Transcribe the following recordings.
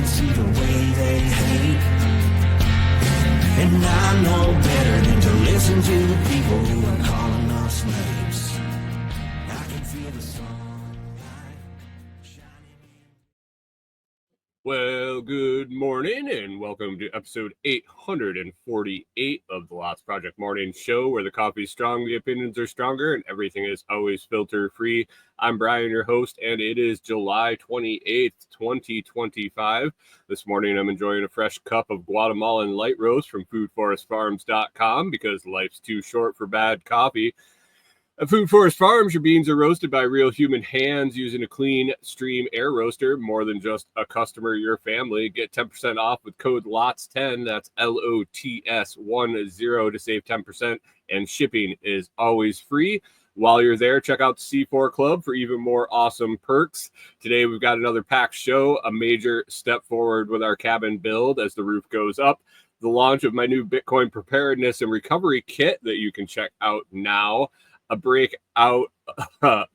can see the way they hate. And I know better than to listen to the people who are calling us slaves. I can feel the sunlight shining in. Well, good morning and welcome to episode 848 of the Lots Project Morning Show, where the coffee's strong, the opinions are stronger, and everything is always filter free. I'm Brian, your host, and it is July 28th, 2025. This morning I'm enjoying a fresh cup of Guatemalan light roast from foodforestfarms.com because life's too short for bad coffee. At Food Forest Farms, your beans are roasted by real human hands using a clean stream air roaster. More than just a customer, your family. Get 10% off with code LOTS10. That's LOTS10 to save 10%. And shipping is always free. While you're there, check out the C4 Club for even more awesome perks. Today, we've got another packed show, a major step forward with our cabin build as the roof goes up, the launch of my new Bitcoin Preparedness and Recovery Kit that you can check out now, a breakdown of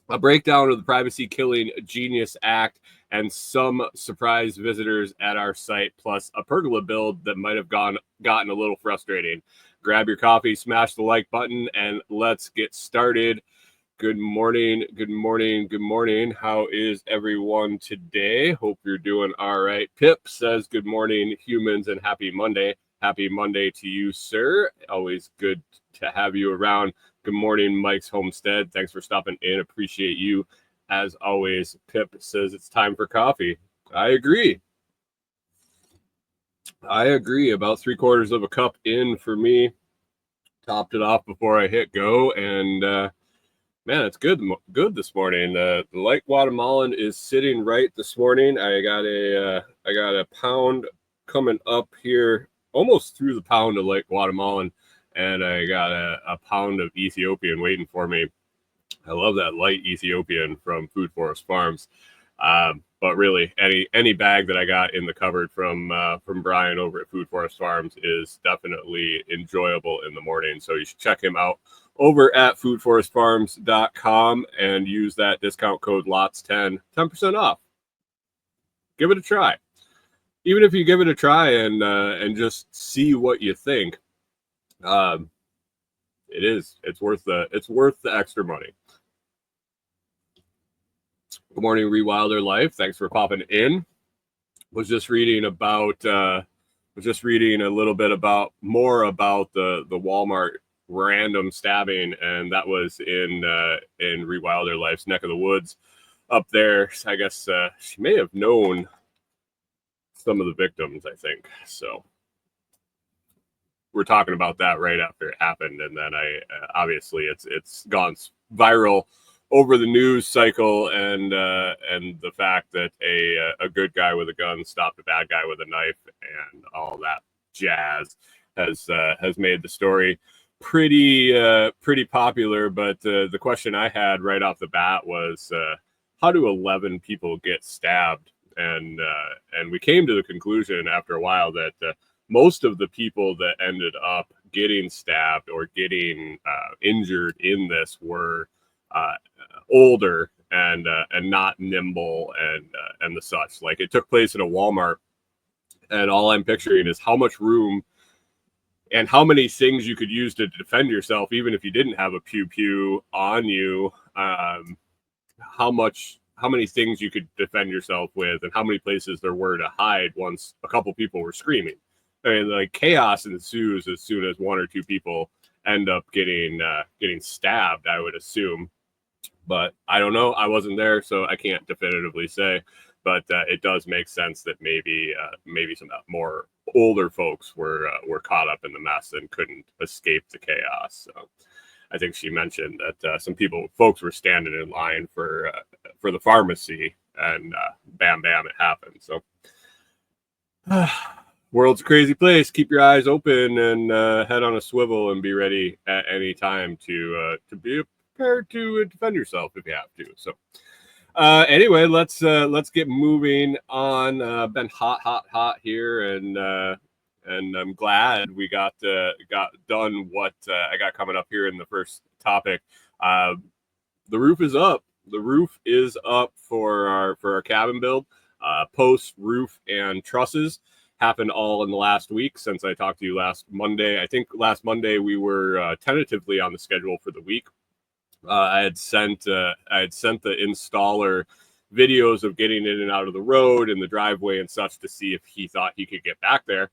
the Privacy Killing Genius Act, and some surprise visitors at our site, plus a pergola build that might have gotten a little frustrating. Grab your coffee, smash the like button, and let's get started. Good morning, good morning, good morning. How is everyone today? Hope you're doing all right. Pip says good morning, humans, and happy Monday. Happy Monday to you, sir. Always good to have you around. Good morning, Mike's Homestead. Thanks for stopping in. Appreciate you. As always, Pip says it's time for coffee. I agree. About 3/4 of a cup in for me. Topped it off before I hit go, and man, it's good this morning. The light Guatemalan is sitting right this morning. I got a pound coming up here, almost through the pound of light Guatemalan. And I got a pound of Ethiopian waiting for me. I love that light Ethiopian from Food Forest Farms. But really, any bag that I got in the cupboard from Brian over at Food Forest Farms is definitely enjoyable in the morning. So you should check him out over at foodforestfarms.com and use that discount code LOTS10, 10% off. Give it a try. Even if you give it a try and just see what you think. It's worth the extra money. Good morning, Rewilder Life. Thanks for popping in. Was just reading a little bit more about the Walmart random stabbing, and that was in Rewilder Life's neck of the woods up there. I guess she may have known some of the victims, I think. So we're talking about that right after it happened, and then obviously it's gone viral over the news cycle, and the fact that a good guy with a gun stopped a bad guy with a knife and all that jazz has made the story pretty popular. But the question I had right off the bat was, how do 11 people get stabbed? And we came to the conclusion after a while that most of the people that ended up getting stabbed or getting injured in this were older and not nimble and the such. Like, it took place at a Walmart, and all I'm picturing is how much room and how many things you could use to defend yourself, even if you didn't have a pew on you. How many things you could defend yourself with, and how many places there were to hide once a couple people were screaming. I mean, like, chaos ensues as soon as one or two people end up getting stabbed, I would assume. But I don't know. I wasn't there, so I can't definitively say. But it does make sense that maybe some more older folks were caught up in the mess and couldn't escape the chaos. So I think she mentioned that some folks were standing in line for the pharmacy, and bam, it happened. So. World's a crazy place. Keep your eyes open and head on a swivel, and be ready at any time to be prepared to defend yourself if you have to. So anyway, let's get moving on. Been hot here, and I'm glad we got done what I got coming up here in the first topic. The roof is up. The roof is up for our cabin build. Posts, roof, and trusses happened all in the last week since I talked to you last Monday. I think last Monday we were tentatively on the schedule for the week. I had sent the installer videos of getting in and out of the road and the driveway and such to see if he thought he could get back there.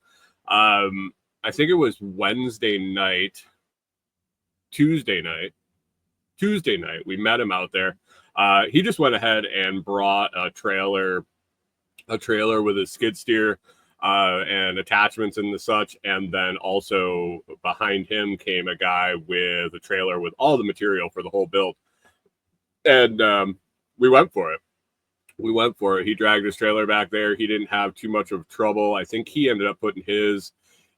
I think it was Tuesday night. We met him out there. He just went ahead and brought a trailer with a skid steer and attachments and the such, and then also behind him came a guy with a trailer with all the material for the whole build, and we went for it. He dragged his trailer back there. He didn't have too much of trouble. I think he ended up putting his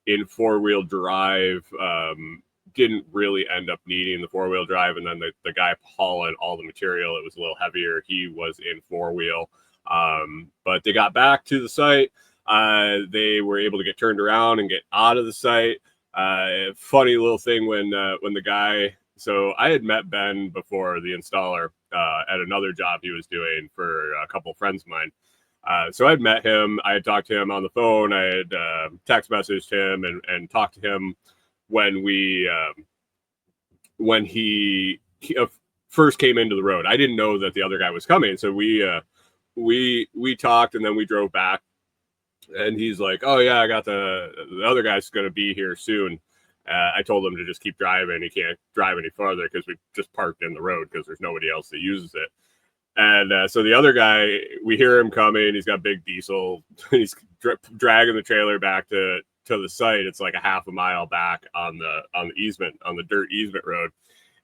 in four-wheel drive. Didn't really end up needing the four-wheel drive, and then the guy hauling all the material, it was a little heavier. He was in four-wheel, but they got back to the site. They were able to get turned around and get out of the site. Funny little thing when the guy, so I had met Ben before, the installer, at another job he was doing for a couple of friends of mine. So I'd met him. I had talked to him on the phone. I had text messaged him and talked to him when he first came into the road. I didn't know that the other guy was coming, so we talked, and then we drove back. And he's like, "Oh yeah, I got the other guy's going to be here soon." I told him to just keep driving. He can't drive any farther because we just parked in the road because there's nobody else that uses it. And so the other guy, we hear him coming. He's got big diesel. He's dragging the trailer back to the site. It's like a half a mile back on the dirt easement road.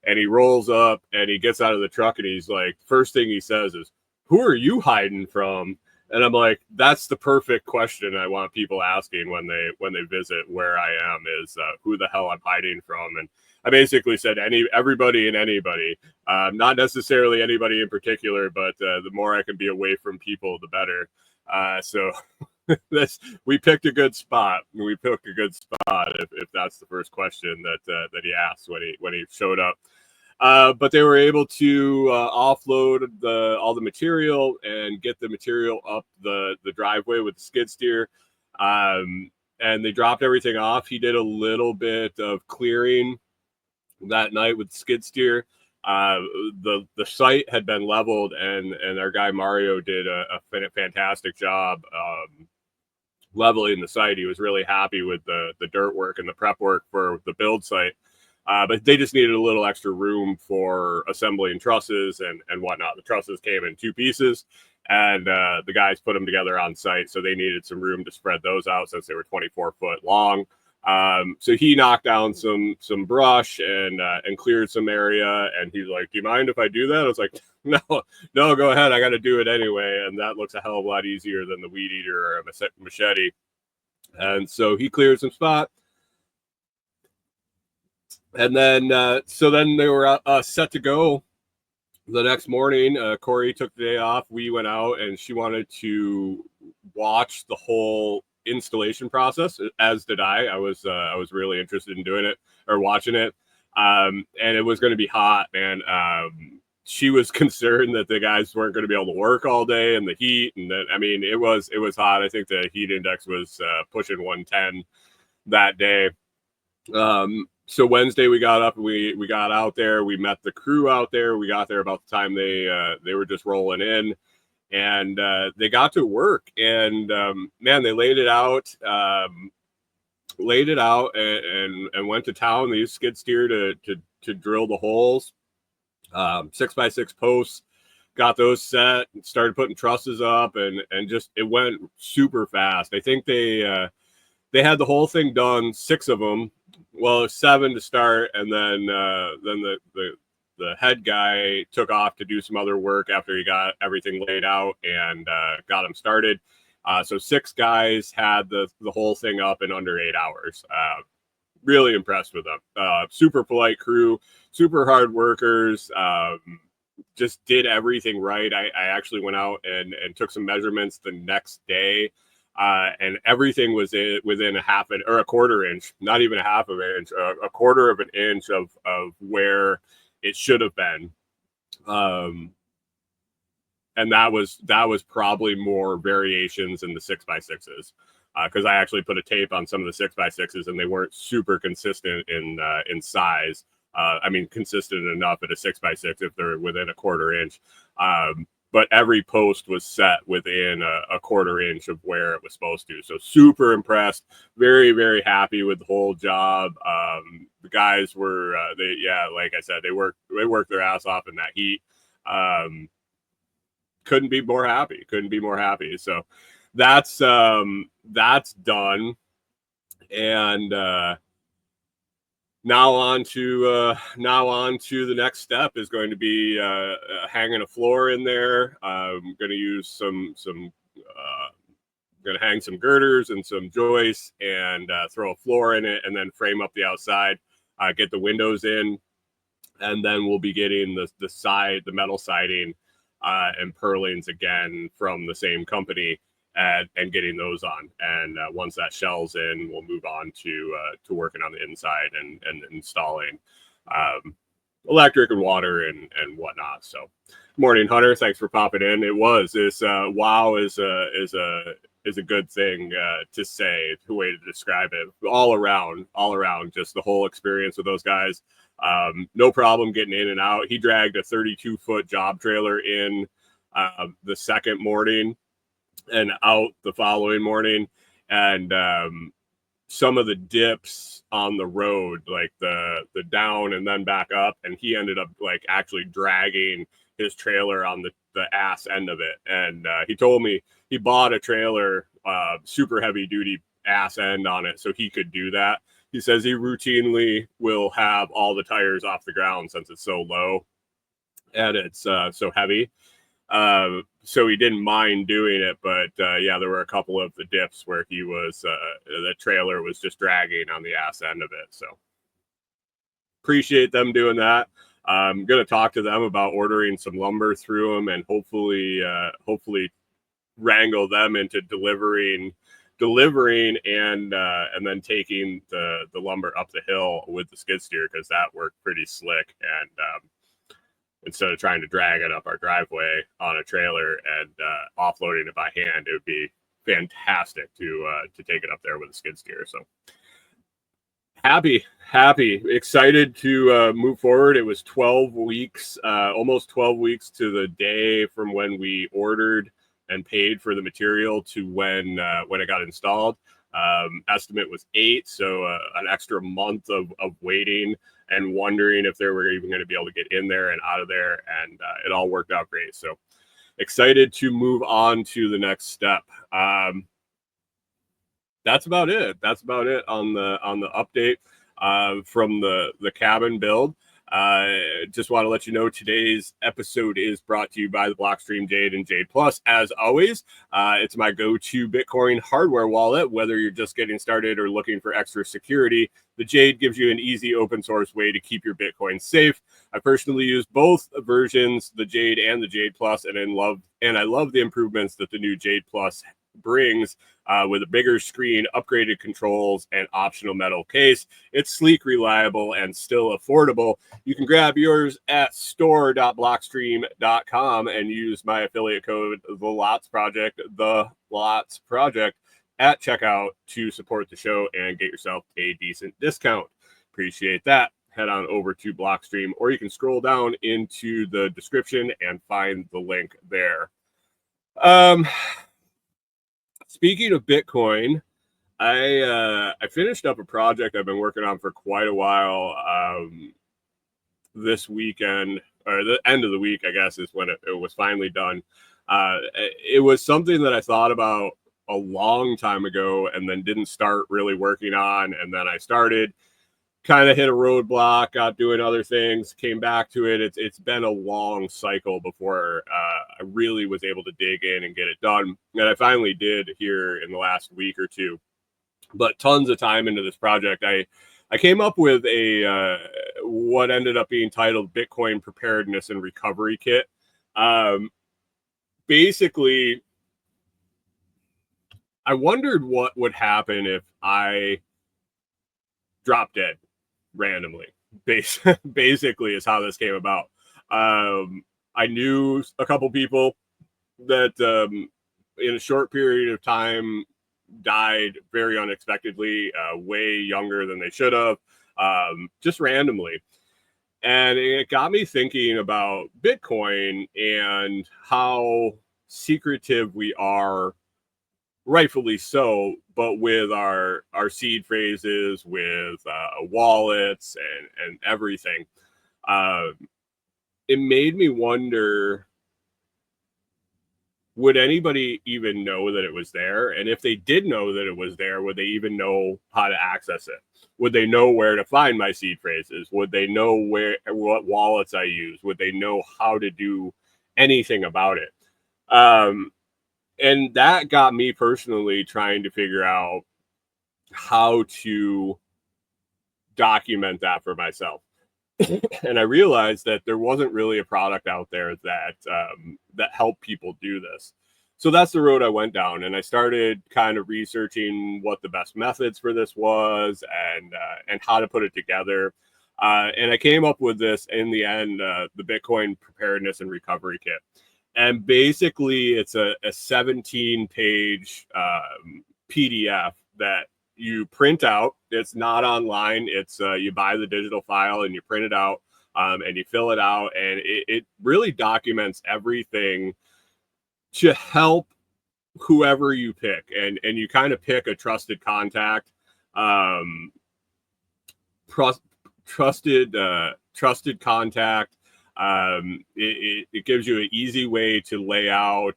And he rolls up and he gets out of the truck and he's like, first thing he says is, "Who are you hiding from?" And I'm like, that's the perfect question I want people asking when they visit where I am is who the hell I'm hiding from. And I basically said everybody and anybody, not necessarily anybody in particular, but the more I can be away from people, the better. So we picked a good spot. If that's the first question that he asked when he showed up. But they were able to offload all the material and get the material up the driveway with the skid steer. And they dropped everything off. He did a little bit of clearing that night with the skid steer. The site had been leveled, and our guy Mario did a fantastic job leveling the site. He was really happy with the dirt work and the prep work for the build site. But they just needed a little extra room for assembling trusses and whatnot. The trusses came in two pieces, and the guys put them together on site, so they needed some room to spread those out since they were 24 foot long. So he knocked down some brush and cleared some area, and he's like, "Do you mind if I do that?" I was like, no, go ahead. I got to do it anyway, and that looks a hell of a lot easier than the weed eater or a machete. And so he cleared some spot. And then, so then they were set to go the next morning. Corey took the day off. We went out, and she wanted to watch the whole installation process, as did I. I was really interested in doing it or watching it. And it was going to be hot, man. She was concerned that the guys weren't going to be able to work all day in the heat. And then, I mean, it was hot. I think the heat index was pushing 110 that day. So Wednesday we got up and we got out there. We met the crew out there. We got there about the time they were just rolling in, and they got to work. And man, they laid it out and went to town. They used skid steer to drill the holes. 6x6 posts. Got those set. Started putting trusses up, and just it went super fast. I think they had the whole thing done, 6 of them. Well, 7 to start, and then the head guy took off to do some other work after he got everything laid out and got them started. So 6 guys had the whole thing up in under 8 hours. Really impressed with them. Super polite crew, super hard workers. Just did everything right. I actually went out and took some measurements the next day. And everything was within a quarter inch, not even a half of an inch, a quarter of an inch of where it should have been. and that was probably more variations in the 6x6s, because I actually put a tape on some of the 6x6s and they weren't super consistent in size. I mean, consistent enough at a 6x6 if they're within a quarter inch. But every post was set within a quarter inch of where it was supposed to. So super impressed, very, very happy with the whole job. The guys were, like I said, they worked their ass off in that heat. Couldn't be more happy. So that's done. And now on to the next step is going to be hanging a floor in there. I'm going to use some going to hang some girders and some joists and throw a floor in it, and then frame up the outside, get the windows in, and then we'll be getting the metal siding and purlins again from the same company. And getting those on, and once that shell's in, we'll move on to working on the inside and installing electric and water and whatnot. So, morning, Hunter. Thanks for popping in. Wow is a good thing to say. The way to describe it. All around, just the whole experience with those guys. No problem getting in and out. He dragged a 32-foot job trailer in the second morning and out the following morning, and some of the dips on the road, like the down and then back up, and he ended up like actually dragging his trailer on the ass end of it. And he told me he bought a trailer, super heavy duty ass end on it, so he could do that. He says he routinely will have all the tires off the ground since it's so low and it's so heavy. So he didn't mind doing it, but there were a couple of the dips where he was the trailer was just dragging on the ass end of it. So appreciate them doing that. I'm gonna talk to them about ordering some lumber through them, and hopefully wrangle them into delivering and then taking the lumber up the hill with the skid steer, because that worked pretty slick. And instead of trying to drag it up our driveway on a trailer and offloading it by hand, it would be fantastic to take it up there with a skid steer. So happy, excited to move forward. It was 12 weeks, almost 12 weeks to the day from when we ordered and paid for the material to when it got installed. Estimate was 8, so an extra month of waiting and wondering if they were even going to be able to get in there and out of there, and it all worked out great. So excited to move on to the next step. That's about it. On the update from the cabin build. Just want to let you know today's episode is brought to you by the Blockstream Jade and Jade Plus. As always, it's my go-to Bitcoin hardware wallet. Whether you're just getting started or looking for extra security, the Jade gives you an easy open source way to keep your Bitcoin safe. I personally use both versions, the Jade and the Jade Plus, and I love the improvements that the new Jade Plus brings with a bigger screen, upgraded controls, and optional metal case. It's sleek, reliable, and still affordable. You can grab yours at store.blockstream.com and use my affiliate code, The Lots Project at checkout to support the show and get yourself a decent discount. Appreciate that. Head on over to Blockstream, or you can scroll down into the description and find the link there. Speaking of Bitcoin, I finished up a project I've been working on for quite a while. This weekend, or the end of the week, I guess, is when it was finally done. It was something that I thought about a long time ago and then didn't start really working on. And then I started, kind of hit a roadblock, got doing other things, came back to it. It's been a long cycle before I really was able to dig in and get it done. And I finally did here in the last week or two. But tons of time into this project. I came up with a what ended up being titled Bitcoin Preparedness and Recovery Kit. Basically, I wondered what would happen if I dropped dead randomly. Basically is how this came about. I knew a couple people that in a short period of time died very unexpectedly, way younger than they should have, just randomly. And it got me thinking about Bitcoin and how secretive we are, rightfully so, but with our seed phrases, with wallets and everything. Uh, it made me wonder, would anybody even know that it was there? And if they did know that it was there, would they even know how to access it? Would they know where to find my seed phrases? Would they know what wallets I use? Would they know how to do anything about it? And that got me personally trying to figure out how to document that for myself. And I realized that there wasn't really a product out there that helped people do this. So that's the road I went down, and I started kind of researching what the best methods for this was, and how to put it together. And I came up with this in the end, the Bitcoin Preparedness and Recovery Kit. And basically, it's a 17-page PDF that you print out. It's not online. It's you buy the digital file and you print it out, and you fill it out, and it really documents everything to help whoever you pick, and you kind of pick a trusted contact, trusted contact. It gives you an easy way to lay out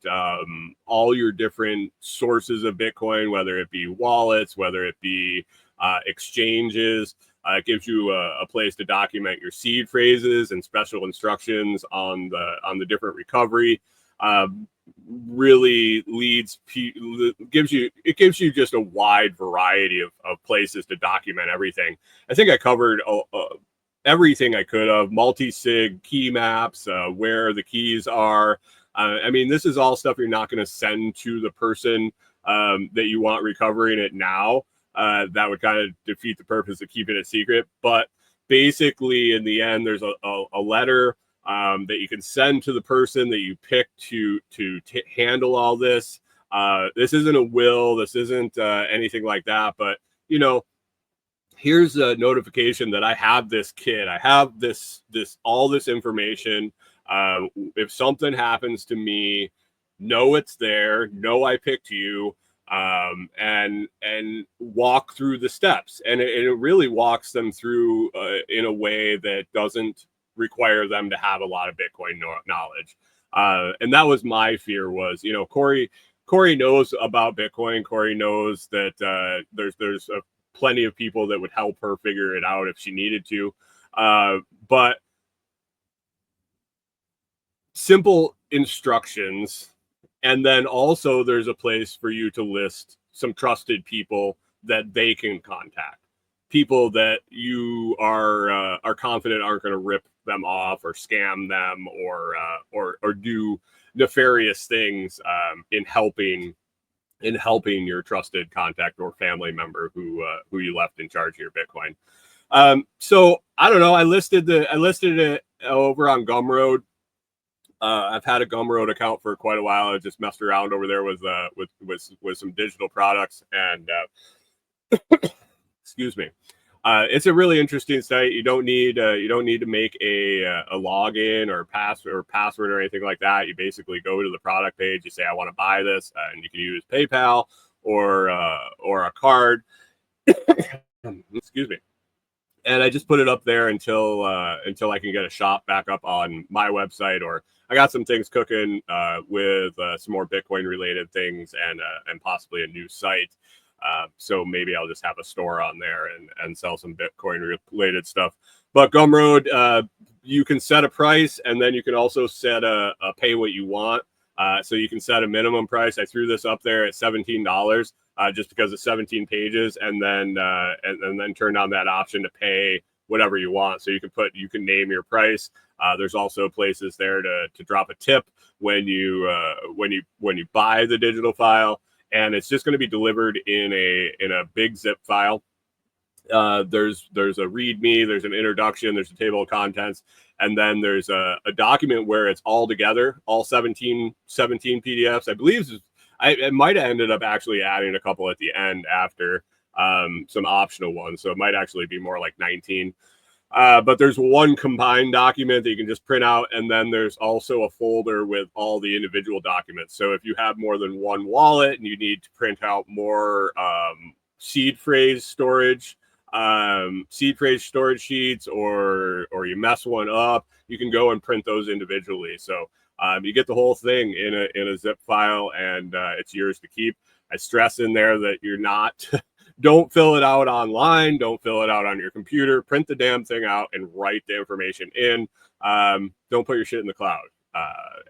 all your different sources of Bitcoin, whether it be wallets, whether it be exchanges. It gives you a place to document your seed phrases and special instructions on the different recovery. Really gives you just a wide variety of places to document everything. I think I covered everything I could have. Multi-sig key maps, where the keys are. I mean, this is all stuff you're not going to send to the person that you want recovering it now. That would kind of defeat the purpose of keeping it secret. But basically, in the end, there's a letter that you can send to the person that you pick to handle all this. This isn't a will. This isn't anything like that. But, here's a notification that I have this kit. I have all this information. If something happens to me, know it's there. Know I picked you. And walk through the steps. And it really walks them through in a way that doesn't require them to have a lot of Bitcoin knowledge. And that was my fear was, Corey knows about Bitcoin. Corey knows that there's plenty of people that would help her figure it out if she needed to. But simple instructions. And then also there's a place for you to list some trusted people that they can contact. People that you are confident aren't going to rip them off or scam them or do nefarious things in helping your trusted contact or family member who you left in charge of your Bitcoin. So I don't know. I listed it over on Gumroad. I've had a Gumroad account for quite a while. I just messed around over there with some digital products, and excuse me. It's a really interesting site. You don't need to make a login or password or anything like that. You basically go to the product page. You say, I want to buy this, and you can use PayPal or a card. Excuse me. And I just put it up there until I can get a shop back up on my website, or I got some things cooking with some more Bitcoin related things and possibly a new site. So maybe I'll just have a store on there and sell some Bitcoin related stuff. But Gumroad, you can set a price, and then you can also set a pay what you want. So you can set a minimum price. I threw this up there at $17 just because of 17 pages, and then turned on that option to pay whatever you want. So you can name your price. There's also places there to drop a tip when you buy the digital file, and it's just going to be delivered in a big zip file. There's a README, there's an introduction, there's a table of contents, And then there's a document where it's all together, all 17 PDFs. I believe it might have ended up actually adding a couple at the end after some optional ones. So it might actually be more like 19. But there's one combined document that you can just print out, and then there's also a folder with all the individual documents. So if you have more than one wallet and you need to print out more seed phrase storage sheets, or you mess one up, you can go and print those individually. So you get the whole thing in a zip file, and it's yours to keep. I stress in there that you're not don't fill it out online. Don't fill it out on your computer. Print the damn thing out and write the information in. Don't put your shit in the cloud.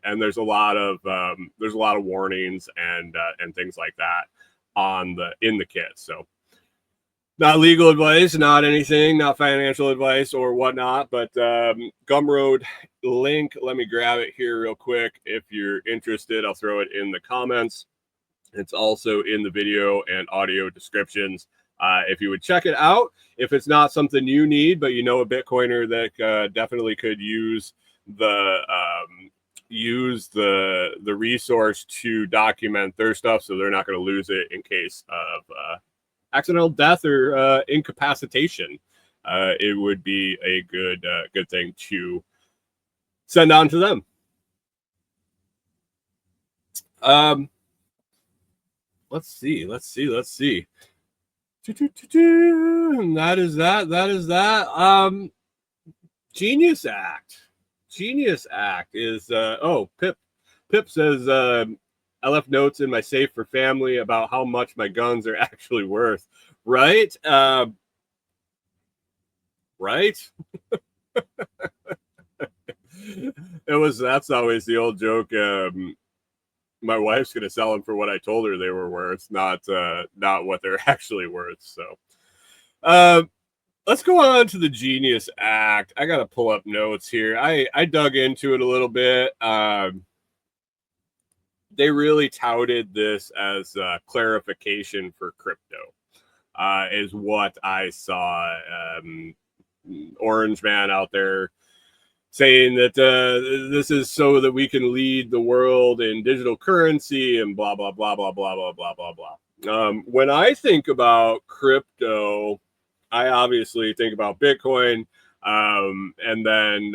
And there's a lot of warnings and things like that in the kit. So not legal advice, not anything, not financial advice or whatnot, but Gumroad link. Let me grab it here real quick. If you're interested, I'll throw it in the comments. It's also in the video and audio descriptions. If you would check it out, if it's not something you need, but you know a Bitcoiner that definitely could use the resource to document their stuff, so they're not going to lose it in case of accidental death or incapacitation, it would be a good thing to send on to them. Let's see. And that is that. Genius Act. Genius Act is Pip says I left notes in my safe for family about how much my guns are actually worth. Right? Right? That's always the old joke. My wife's going to sell them for what I told her they were worth, not what they're actually worth. So let's go on to the Genius Act. I got to pull up notes here. I dug into it a little bit. They really touted this as clarification for crypto, is what I saw. Orange Man out there saying that this is so that we can lead the world in digital currency and blah, blah, blah, blah, blah, blah, blah, blah, blah. When I think about crypto, I obviously think about Bitcoin, and then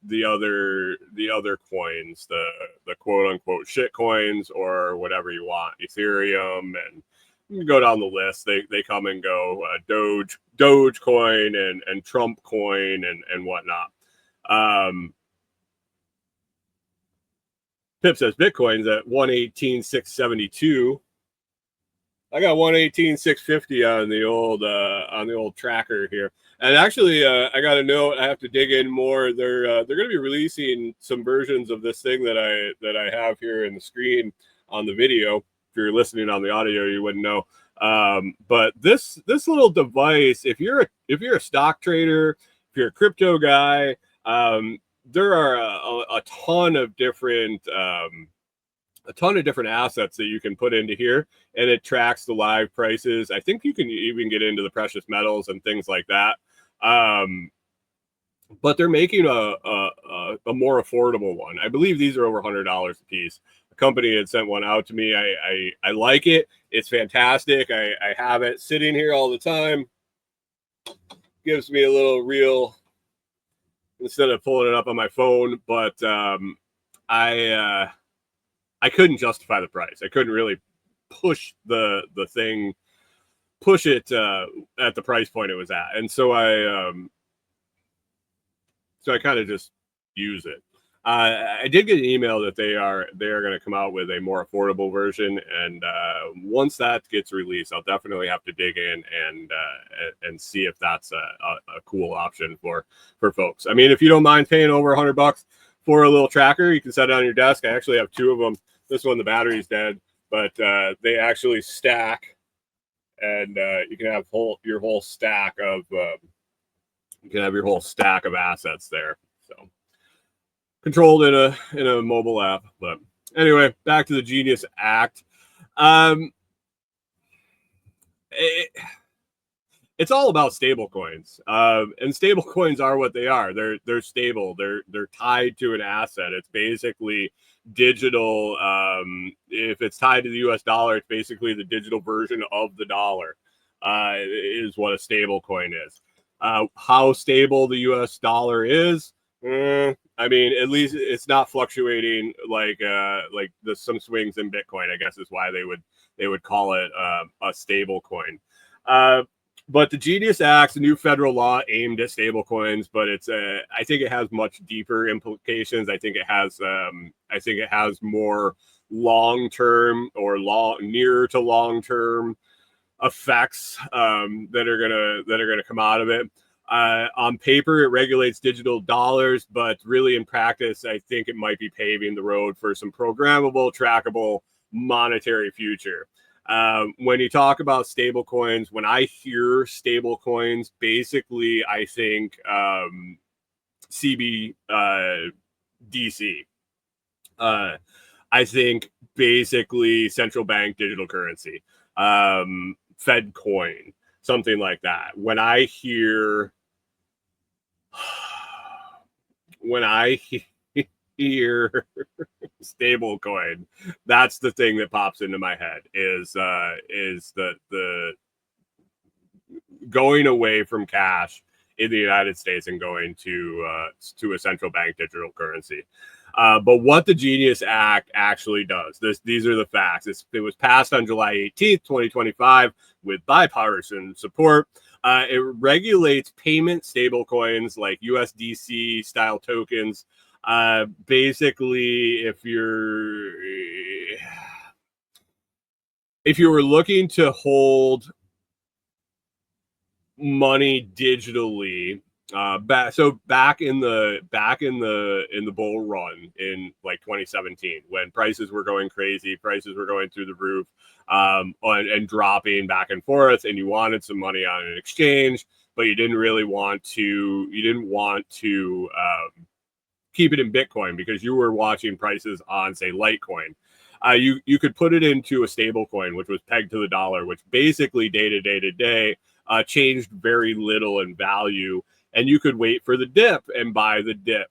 the other coins, the quote unquote shit coins, or whatever you want, Ethereum, and you go down the list. They come and go, Dogecoin and Trump coin and whatnot. Pip says Bitcoin's at 118,672. I got 118,650 on the old tracker here. And actually, I got a note. I have to dig in more. They're going to be releasing some versions of this thing that I have here in the screen on the video. If you're listening on the audio, you wouldn't know. But this little device, if you're a stock trader, if you're a crypto guy, there are a ton of different assets that you can put into here, and it tracks the live prices. I think you can even get into the precious metals and things like that. But they're making a more affordable one. I believe these are over $100 a piece. A company had sent one out to me. I like it. It's fantastic. I have it sitting here all the time. Gives me a little real, instead of pulling it up on my phone, but I couldn't justify the price. I couldn't really push the thing, push it at the price point it was at, and so I kind of just use it. I did get an email that they are going to come out with a more affordable version, and once that gets released, I'll definitely have to dig in and see if that's a cool option for folks. I mean, if you don't mind paying over $100 for a little tracker, you can set it on your desk. I actually have two of them. This one, the battery's dead, but they actually stack, and you can have your whole stack of assets there. So controlled in a mobile app. But anyway, back to the Genius Act. it's all about stable coins. And stable coins are what they are. They're stable. They're tied to an asset. It's basically digital. If it's tied to the US dollar, it's basically the digital version of the dollar, is what a stable coin is. How stable the US dollar is, I mean, at least it's not fluctuating like some swings in Bitcoin, I guess is why they would call it a stable coin. But the Genius Act's a new federal law aimed at stablecoins, but it's I think it has much deeper implications. I think it has more long-term or near to long-term effects that are gonna come out of it. On paper, it regulates digital dollars, but really in practice, I think it might be paving the road for some programmable, trackable monetary future. When you talk about stable coins, when I hear stable coins, basically I think CBDC. I think basically central bank digital currency, Fed coin, something like that. When I hear stable coin, that's the thing that pops into my head is the going away from cash in the United States and going to a central bank digital currency. But what the Genius Act actually does, these are the facts. It was passed on July 18th, 2025 with bipartisan support. It regulates payment stablecoins like USDC style tokens. Basically, if you were looking to hold money digitally, back in the bull run in like 2017, when prices were going crazy, prices were going through the roof, and dropping back and forth, and you wanted some money on an exchange, but you didn't want to keep it in Bitcoin because you were watching prices on, say, Litecoin. You could put it into a stable coin, which was pegged to the dollar, which basically day to day changed very little in value, and you could wait for the dip and buy the dip.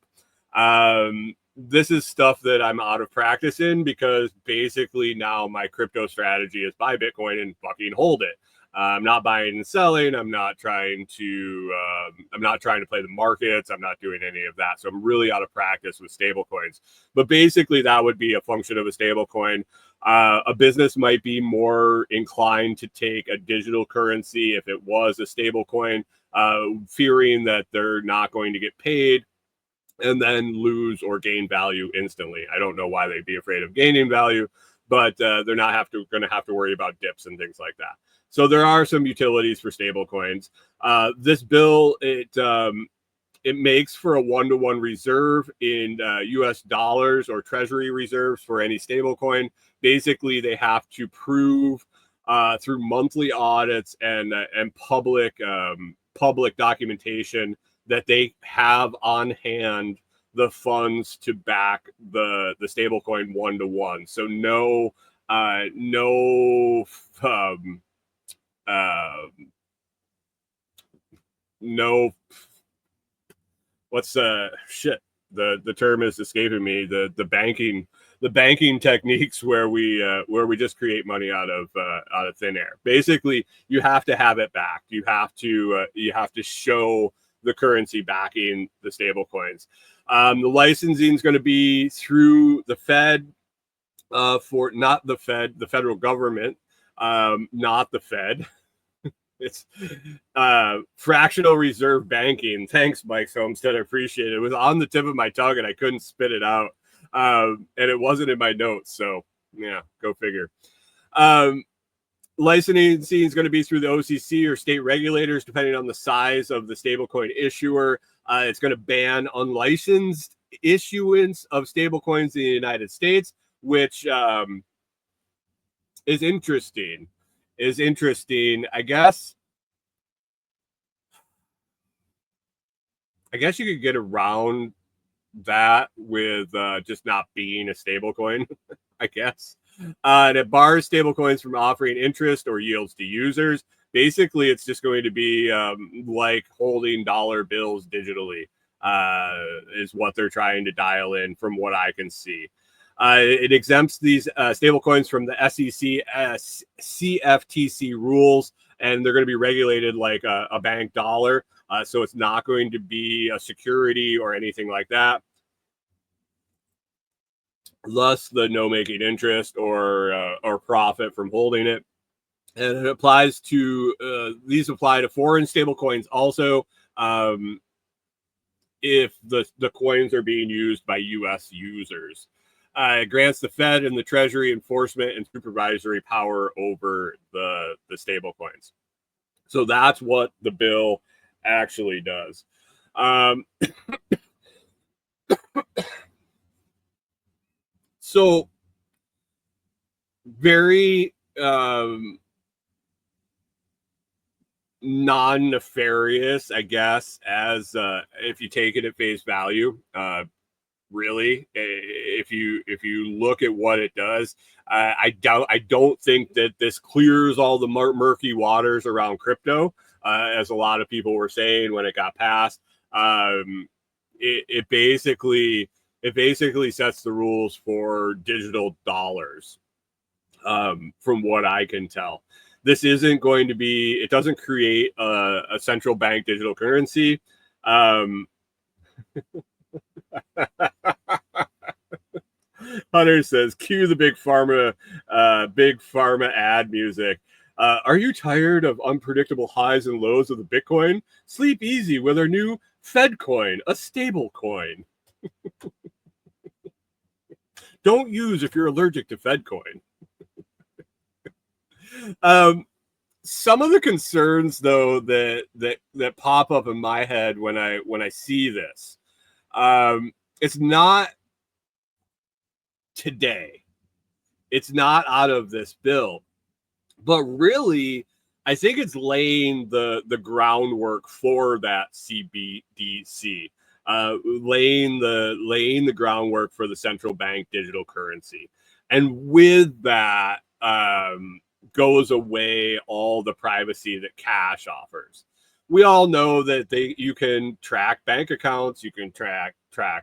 This is stuff that I'm out of practice in because basically now my crypto strategy is buy Bitcoin and fucking hold it. I'm not buying and selling. I'm not trying to play the markets. I'm not doing any of that. So I'm really out of practice with stable coins. But basically, that would be a function of a stable coin. A business might be more inclined to take a digital currency if it was a stable coin, fearing that they're not going to get paid and then lose or gain value instantly. I don't know why they'd be afraid of gaining value, but they're not going to have to worry about dips and things like that. So there are some utilities for stable coins. This bill, it makes for a one-to-one reserve in US dollars or treasury reserves for any stable coin. Basically, they have to prove through monthly audits and public documentation that they have on hand the funds to back the stablecoin one-to-one. So no what's shit, the term is escaping me, the banking techniques where we just create money out of thin air. Basically, you have to have it backed. You have to show the currency backing the stable coins. The licensing is going to be through the Fed, for not the Fed, the federal government, not the Fed. It's fractional reserve banking. Thanks, Mike Homestead. I appreciate it. It was on the tip of my tongue and I couldn't spit it out. And it wasn't in my notes. So yeah, go figure. Licensing is going to be through the OCC or state regulators, depending on the size of the stablecoin issuer. It's going to ban unlicensed issuance of stablecoins in the United States, which is interesting. I guess you could get around that with just not being a stablecoin, I guess. And it bars stablecoins from offering interest or yields to users. Basically, it's just going to be like holding dollar bills digitally, is what they're trying to dial in from what I can see. It exempts these stable coins from the SEC CFTC rules, and they're going to be regulated like a bank dollar. So it's not going to be a security or anything like that. Thus, the no making interest or profit from holding it. And it applies to these apply to foreign stable coins also, if the coins are being used by U.S. users. It grants the Fed and the Treasury enforcement and supervisory power over the stable coins. So that's what the bill actually does. So very non-nefarious, I guess, as if you take it at face value. Really, if you look at what it does, I don't think that this clears all the murky waters around crypto, as a lot of people were saying when it got passed. It basically sets the rules for digital dollars, from what I can tell. This isn't going to be, it doesn't create a central bank digital currency. Hunter says, cue the big pharma ad music. Are you tired of unpredictable highs and lows of the Bitcoin? Sleep easy with our new Fed coin, a stable coin. Don't use if you're allergic to Fed coin. Some of the concerns, though, that pop up in my head when I see this, it's not today. It's not out of this bill, but really, I think it's laying the groundwork for that CBDC, laying the groundwork for the central bank digital currency, and with that goes away all the privacy that cash offers. We all know that you can track bank accounts, you can track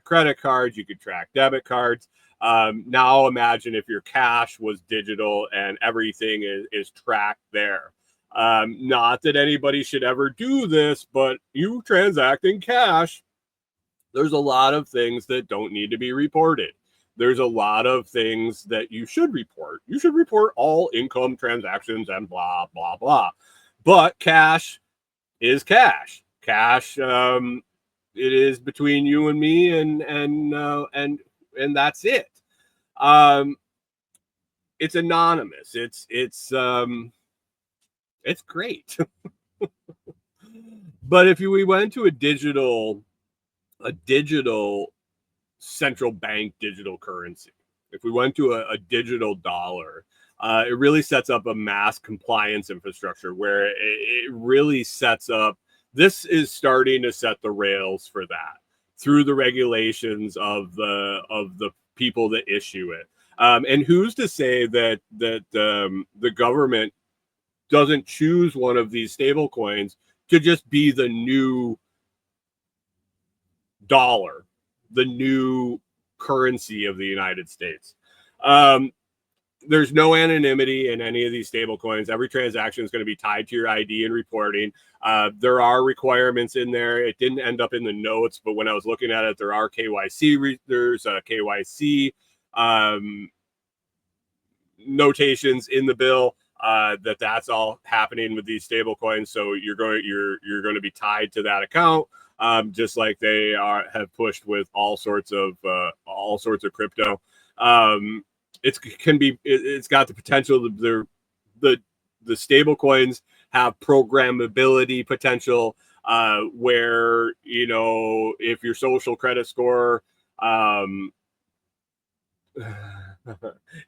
credit cards, you can track debit cards. Now imagine if your cash was digital and everything is tracked there. Not that anybody should ever do this, but you transacting cash, there's a lot of things that don't need to be reported. There's a lot of things that you should report. You should report all income transactions and blah, blah, blah. But cash is cash. Cash, it is between you and me, and that's it. It's anonymous. It's great. But if we went to a digital central bank digital currency, if we went to a digital dollar, it really sets up a mass compliance infrastructure where it really sets up. This is starting to set the rails for that through the regulations of the people that issue it. And who's to say that the government doesn't choose one of these stable coins to just be the new dollar, the new currency of the United States? There's no anonymity in any of these stable coins. Every transaction is going to be tied to your ID and reporting. There are requirements in there. It didn't end up in the notes, but when I was looking at it, there are KYC. There's a KYC notations in the bill, that's all happening with these stable coins. So you're going to be tied to that account, just like they have pushed with all sorts of crypto. It's got the potential. The stable coins have programmability potential, where if your social credit score,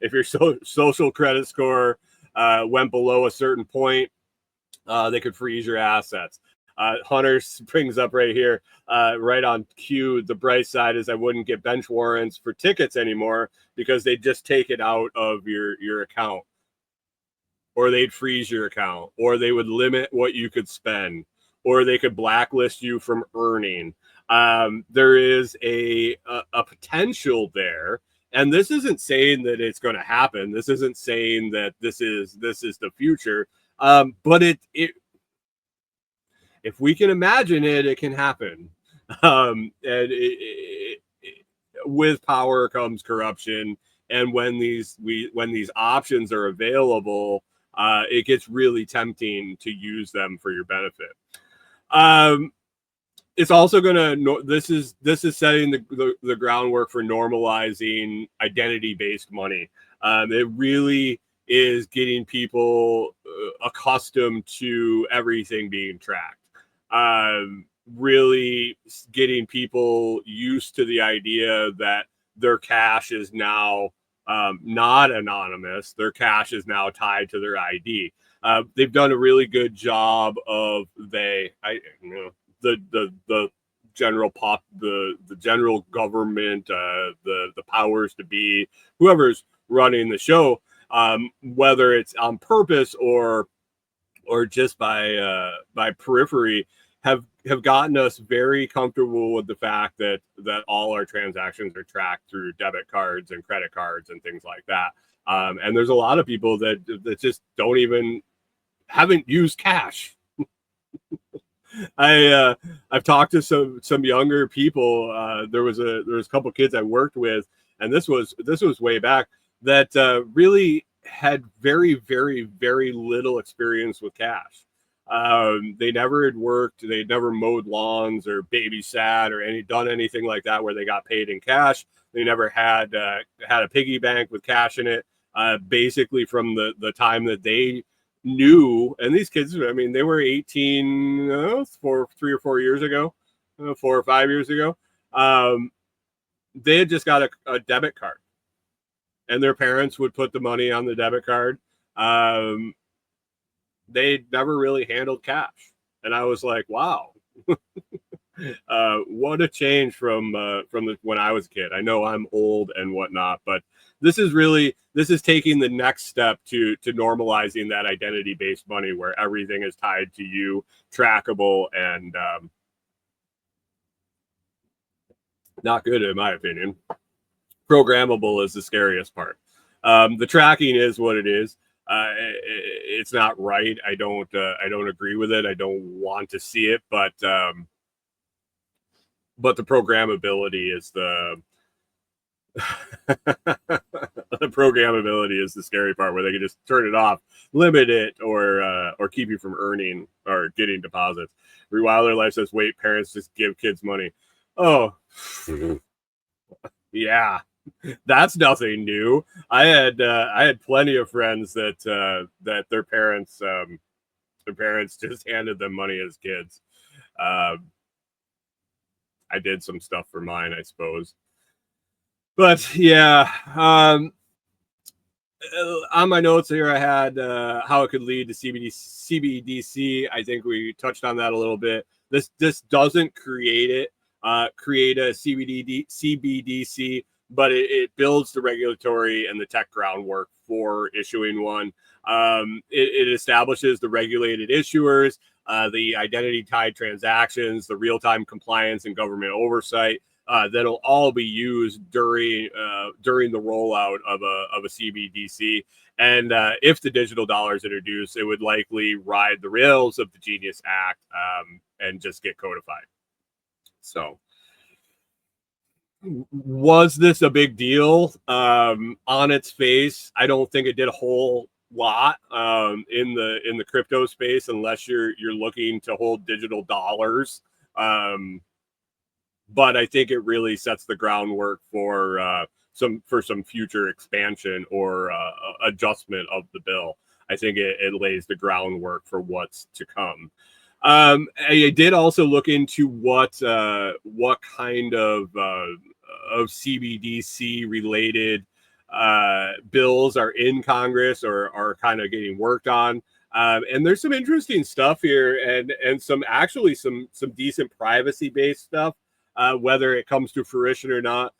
if your social credit score went below a certain point, they could freeze your assets. Hunter brings up right here, right on cue, the bright side is I wouldn't get bench warrants for tickets anymore because they just take it out of your account. or they'd freeze your account, or they would limit what you could spend, or they could blacklist you from earning. There is a potential there. And this isn't saying that it's going to happen. This isn't saying that this is the future. But it if we can imagine it, it can happen. And with power comes corruption. And when these options are available, it gets really tempting to use them for your benefit. It's also going to, this is setting the groundwork for normalizing identity-based money. It really is getting people accustomed to everything being tracked. Really getting people used to the idea that their cash is now not anonymous. Their cash is now tied to their ID. They've done a really good job of the general the general government, the powers to be, whoever's running the show, whether it's on purpose or just by periphery, have gotten us very comfortable with the fact that all our transactions are tracked through debit cards and credit cards and things like that. And there's a lot of people that just haven't used cash. I've talked to some younger people. There was a couple kids I worked with, and this was way back, that really had very, very, very little experience with cash. They never had worked. They'd never mowed lawns or babysat or done anything like that where they got paid in cash. They never had a piggy bank with cash in it. Basically, from the time that they knew, and these kids, I mean, they were 18, 3 or 4 years ago, 4 or 5 years ago. They had just got a debit card, and their parents would put the money on the debit card. They never really handled cash, and I was like, wow. What a change from when I was a kid. I know I'm old and whatnot, but this is taking the next step to normalizing that identity-based money where everything is tied to you, trackable, and not good in my opinion. Programmable is the scariest part. The tracking is what it is. It's not right. I don't agree with it. I don't want to see it, but the programmability is the programmability is the scary part, where they can just turn it off, limit it, or keep you from earning or getting deposits. Rewilder Life says, wait, parents just give kids money. Oh, yeah, that's nothing new. I had plenty of friends that their parents just handed them money as kids. I did some stuff for mine, I suppose. But yeah, on my notes here, I had how it could lead to CBDC. I think we touched on that a little bit. This doesn't create a CBDC, but it builds the regulatory and the tech groundwork for issuing one. It establishes the regulated issuers, the identity-tied transactions, the real-time compliance and government oversight. That'll all be used during the rollout of a CBDC. And if the digital dollar is introduced, it would likely ride the rails of the Genius Act and just get codified. So, was this a big deal? On its face, I don't think it did a whole lot in the crypto space, unless you're looking to hold digital dollars. But I think it really sets the groundwork for some future expansion or adjustment of the bill. I think it lays the groundwork for what's to come. I did also look into what kind of CBDC related bills are in Congress or are kind of getting worked on. And there's some interesting stuff here, and some decent privacy based stuff. Whether it comes to fruition or not.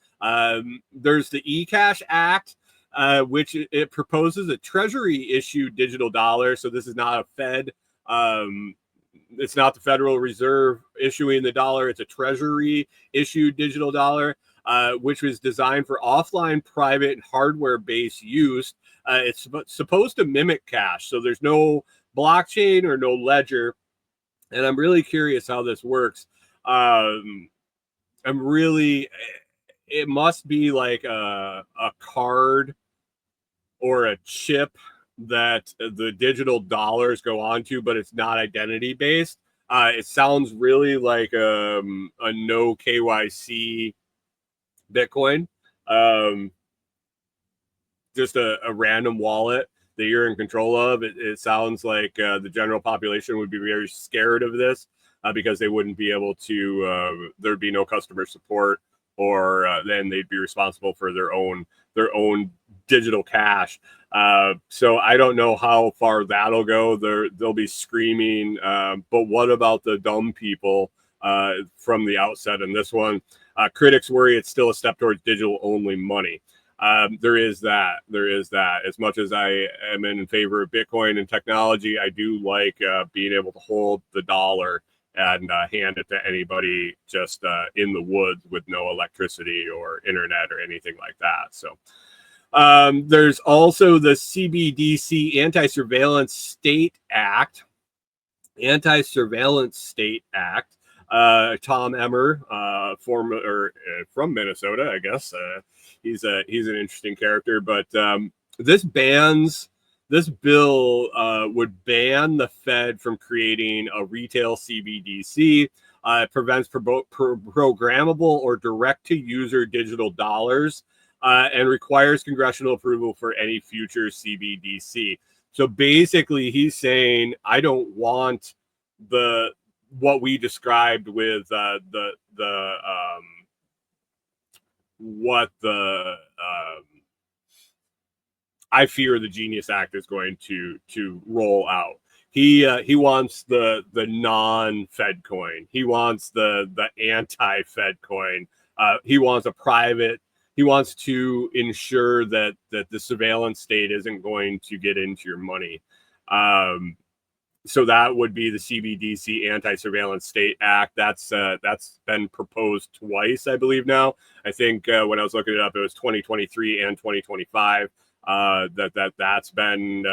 There's the eCash Act. which it proposes a treasury issued digital dollar. So this is not a Fed. It's not the Federal Reserve issuing the dollar. It's a treasury issued digital dollar, which was designed for offline, private, and hardware-based use. It's supposed to mimic cash. So there's no blockchain or no ledger. And I'm really curious how this works. It must be like a card or a chip that the digital dollars go onto, but it's not identity based. It sounds really like a no KYC Bitcoin, just a random wallet that you're in control of. It sounds like the general population would be very scared of this because they wouldn't be able to. There'd be no customer support, or then they'd be responsible for their own digital cash. So I don't know how far that'll go. They'll be screaming. But what about the dumb people from the outset in this one? Critics worry it's still a step towards digital only money. There is that. As much as I am in favor of Bitcoin and technology, I do like being able to hold the dollar and hand it to anybody just in the woods with no electricity or internet or anything like that. So there's also the CBDC Anti-Surveillance State Act. Tom Emmer, from Minnesota, I guess. He's an interesting character, but this bill would ban the Fed from creating a retail CBDC. It prevents programmable or direct-to-user digital dollars, and requires congressional approval for any future CBDC. So basically, he's saying, I don't want what we described with I fear the Genius Act is going to roll out. He wants the non-Fed coin. He wants the anti-Fed coin. He wants a private. He wants to ensure that the surveillance state isn't going to get into your money. So that would be the CBDC Anti-Surveillance State Act. That's been proposed twice, I believe now. I think when I was looking it up, it was 2023 and 2025 that's been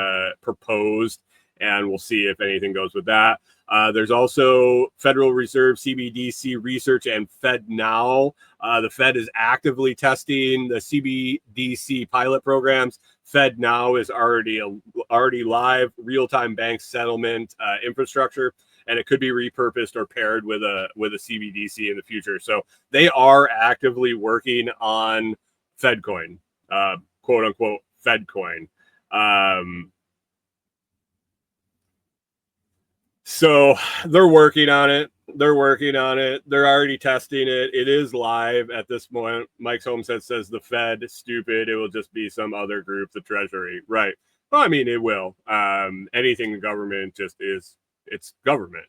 proposed, and we'll see if anything goes with that. There's also Federal Reserve CBDC research and Fed Now. The Fed is actively testing the CBDC pilot programs. Fed Now is already live, real-time bank settlement infrastructure, and it could be repurposed or paired with a CBDC in the future. So they are actively working on FedCoin, quote unquote FedCoin. So they're working on it. They're already testing it. It is live at this moment. Mike's Homestead says the Fed is stupid. It will just be some other group, the Treasury. Right. Well, I mean, it will. Anything in government just is, it's government.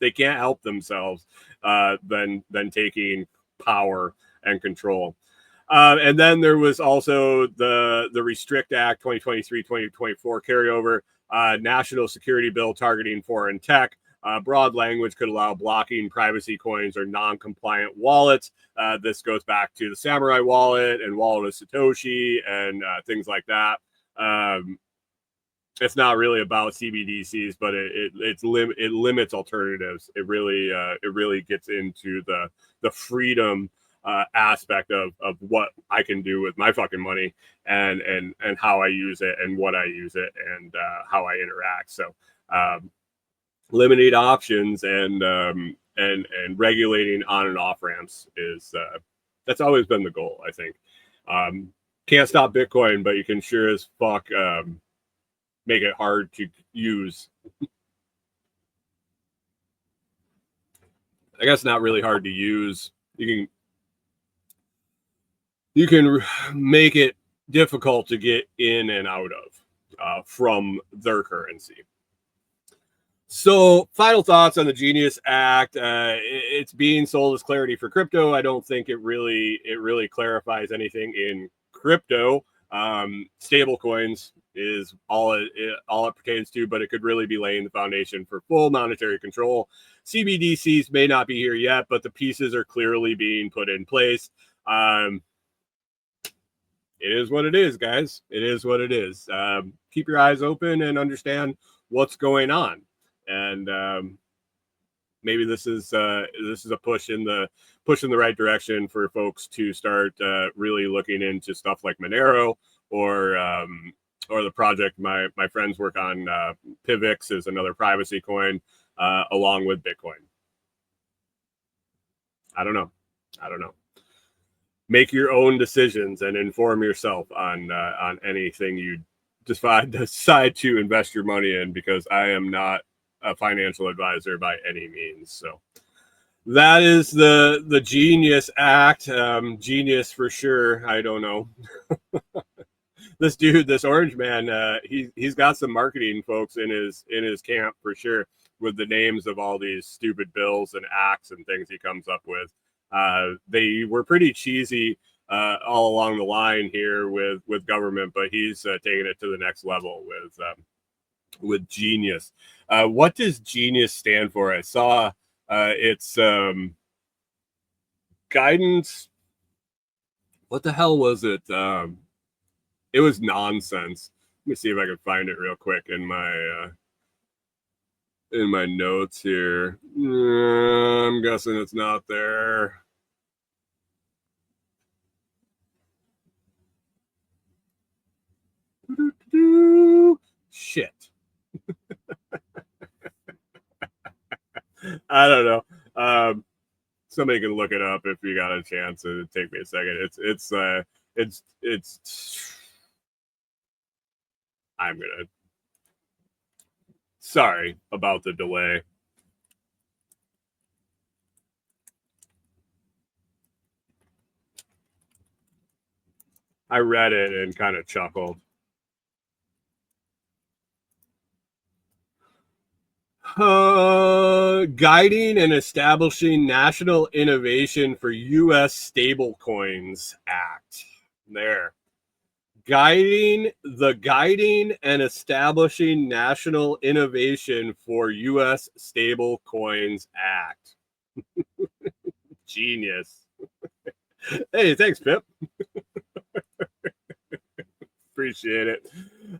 They can't help themselves than taking power and control. And then there was also the Restrict Act 2023-2024 carryover. National security bill targeting foreign tech. Broad language could allow blocking privacy coins or non-compliant wallets. This goes back to the Samurai wallet and Wallet of Satoshi and things like that. It's not really about CBDCs, but it limits alternatives. It really gets into the freedom aspect of what I can do with my fucking money and how I use it and what I use it and how I interact. So limited options and regulating on and off ramps is that's always been the goal, I think. Can't stop Bitcoin, but you can sure as fuck make it hard to use. I guess not really hard to use. You can make it difficult to get in and out of from their currency. So final thoughts on the Genius Act. It's being sold as clarity for crypto. I don't think it really clarifies anything in crypto. Stable coins is all it pertains to, but it could really be laying the foundation for full monetary control. CBDCs may not be here yet, but the pieces are clearly being put in place. It is what it is, guys. It is what it is. Keep your eyes open and understand what's going on. And maybe this is a push in the right direction for folks to start really looking into stuff like Monero or the project my friends work on. Pivx is another privacy coin, along with Bitcoin. I don't know. Make your own decisions and inform yourself on anything you decide to invest your money in, because I am not a financial advisor by any means. So that is the Genius Act. Genius for sure. I don't know. This orange man, he's got some marketing folks in his camp for sure, with the names of all these stupid bills and acts and things he comes up with. They were pretty cheesy all along the line here with government, but he's taking it to the next level with Genius. What does Genius stand for? I saw it's guidance. What the hell was it? It was nonsense. Let me see if I can find it real quick in my notes here. I'm guessing it's not there. Shit. I don't know. Somebody can look it up if you got a chance. It'd take me a second. I'm gonna. Sorry about the delay. I read it and kind of chuckled. Guiding and establishing national innovation for U.S. Stablecoins Act. There. Guiding and establishing national innovation for U.S. Stablecoins Act. Genius. Hey, thanks, Pip. Appreciate it.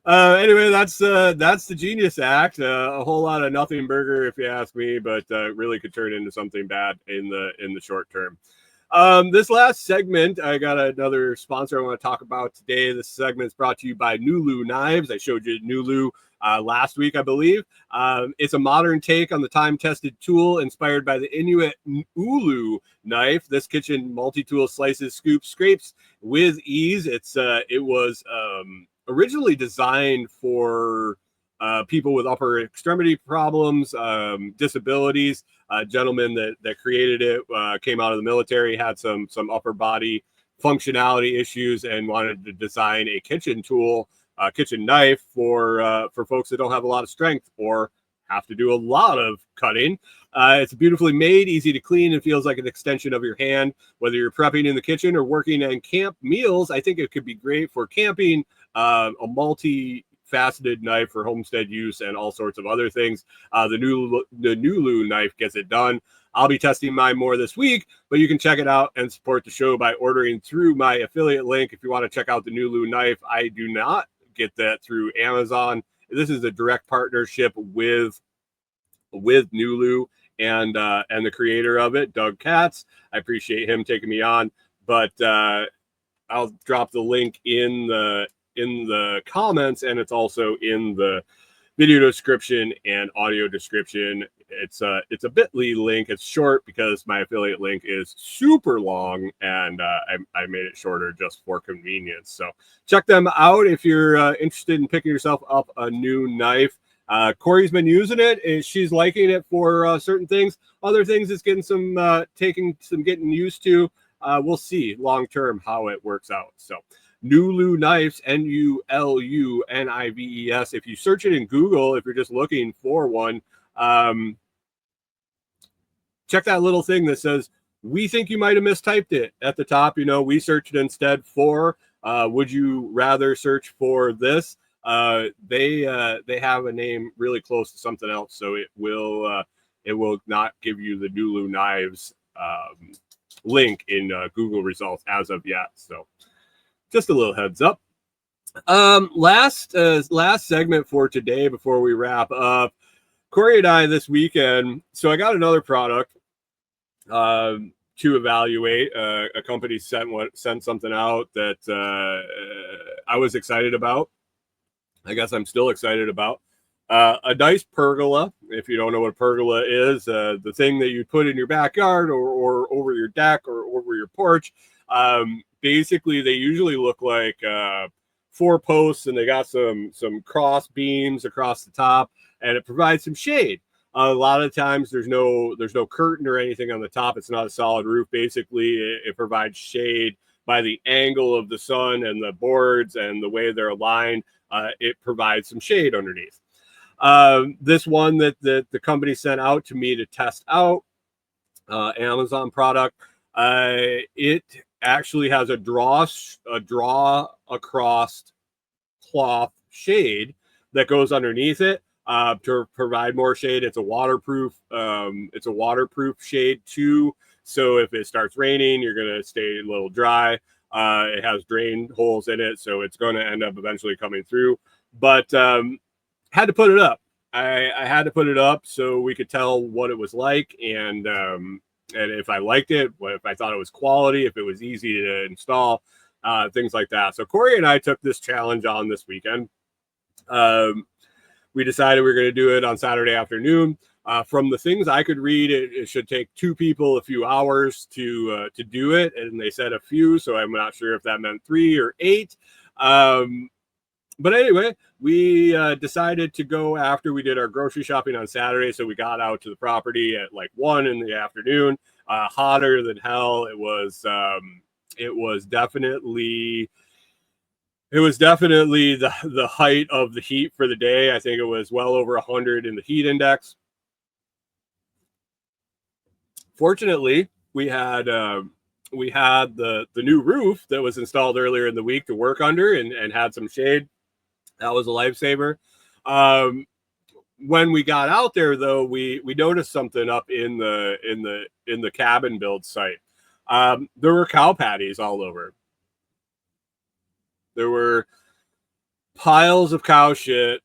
Anyway, that's the Genius Act. A whole lot of nothing burger, if you ask me, but really could turn into something bad in the short term. This last segment, I got another sponsor I want to talk about today. This segment is brought to you by Nulu Knives. I showed you Nulu last week, I believe. It's a modern take on the time-tested tool inspired by the Inuit Ulu knife. This kitchen multi-tool slices, scoops, scrapes with ease. It was originally designed for people with upper extremity problems, disabilities. Gentleman that created it came out of the military, had some upper body functionality issues, and wanted to design a kitchen tool, kitchen knife for folks that don't have a lot of strength or have to do a lot of cutting. It's beautifully made, easy to clean, and feels like an extension of your hand. Whether you're prepping in the kitchen or working on camp meals, I think it could be great for camping. A multi-faceted knife for homestead use and all sorts of other things. The Nulu knife gets it done. I'll be testing mine more this week, but you can check it out and support the show by ordering through my affiliate link. If you want to check out the Nulu knife, I do not get that through Amazon. This is a direct partnership with Nulu and the creator of it, Doug Katz. I appreciate him taking me on, but I'll drop the link in the comments, and it's also in the video description and audio description. It's a bit.ly link. It's short because my affiliate link is super long, and I made it shorter just for convenience. So check them out if you're interested in picking yourself up a new knife. Corey's been using it, and she's liking it for certain things. Other things it's getting getting used to. We'll see long term how it works out. So Nulu Knives, Nulunives. If you search it in Google, if you're just looking for one, check that little thing that says, we think you might have mistyped it at the top. We searched instead for Would you rather search for this? They have a name really close to something else, so it will not give you the Nulu knives link in Google results as of yet. So just a little heads up. Last segment for today before we wrap up. Corey and I this weekend. So I got another product to evaluate. A company sent something out that I was excited about. I guess I'm still excited about. A nice pergola. If you don't know what a pergola is, the thing that you put in your backyard or over your deck or over your porch. Basically, they usually look like 4 posts, and they got some cross beams across the top, and it provides some shade. A lot of times there's no curtain or anything on the top. It's not a solid roof. Basically, it provides shade by the angle of the sun and the boards and the way they're aligned. It provides some shade underneath. This one that the company sent out to me to test out, Amazon product, it actually has a draw across cloth shade that goes underneath it to provide more shade. It's a waterproof shade too. So if it starts raining, you're going to stay a little dry. It has drain holes in it, so it's going to end up eventually coming through. But had to put it up. I had to put it up so we could tell what it was like, and if I liked it, if I thought it was quality, if it was easy to install, things like that. So Corey and I took this challenge on this weekend. We decided we were going to do it on Saturday afternoon. From the things I could read, it should take 2 people a few hours to do it, and they said a few, so I'm not sure if that meant 3 or 8. But anyway, we decided to go after we did our grocery shopping on Saturday. So we got out to the property at like 1 in the afternoon, hotter than hell. It was definitely the height of the heat for the day. I think it was well over 100 in the heat index. Fortunately, we had the new roof that was installed earlier in the week to work under and had some shade. That was a lifesaver. When we got out there, though, we noticed something up in the cabin build site. There were cow patties all over. There were piles of cow shit,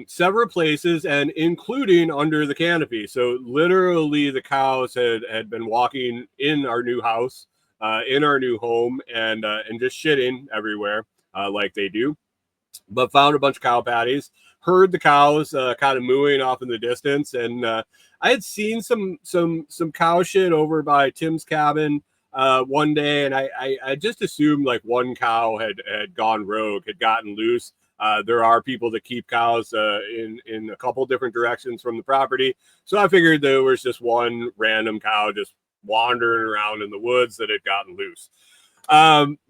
several places, and including under the canopy. So literally, the cows had been walking in our new house, in our new home, and just shitting everywhere, like they do. But found a bunch of cow patties, heard the cows kind of mooing off in the distance, and I had seen some cow shit over by Tim's cabin one day, and I just assumed like one cow had gone rogue, had gotten loose. There are people that keep cows in a couple different directions from the property, so I figured there was just one random cow just wandering around in the woods that had gotten loose.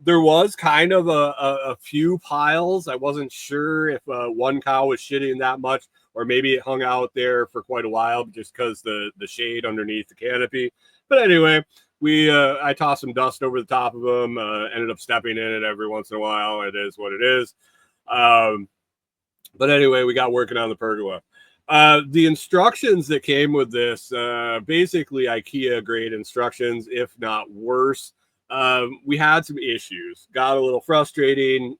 There was kind of a few piles. I wasn't sure if one cow was shitting that much, or maybe it hung out there for quite a while just because the shade underneath the canopy. But anyway, I tossed some dust over the top of them, ended up stepping in it every once in a while. It is what it is. But anyway, we got working on the pergola. The instructions that came with this, basically IKEA grade instructions, if not worse. We had some issues, got a little frustrating,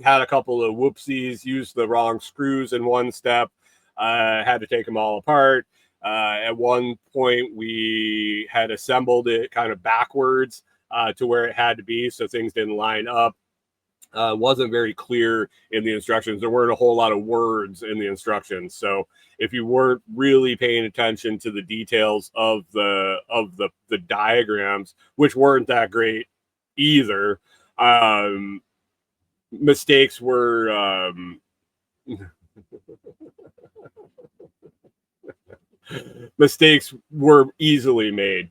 had a couple of whoopsies, used the wrong screws in one step, had to take them all apart. At one point, we had assembled it kind of backwards to where it had to be, so things didn't line up. Wasn't very clear in the instructions. There weren't a whole lot of words in the instructions, so if you weren't really paying attention to the details of the diagrams, which weren't that great either, mistakes were easily made.